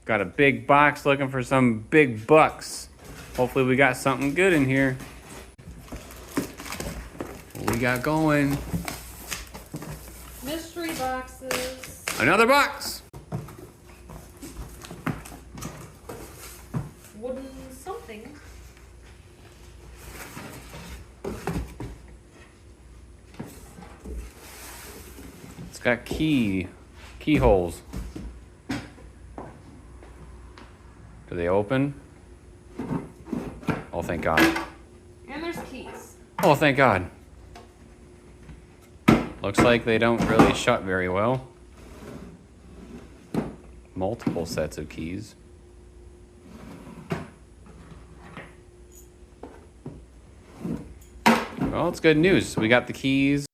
Got a big box looking for some big bucks. Hopefully we got something good in here. What we got going? Mystery boxes. Another box. Wooden something. It's got keyholes. Do they open? Oh, thank God. And there's keys. Oh, thank God. Looks like they don't really shut very well. Multiple sets of keys. Well, it's good news. We got the keys.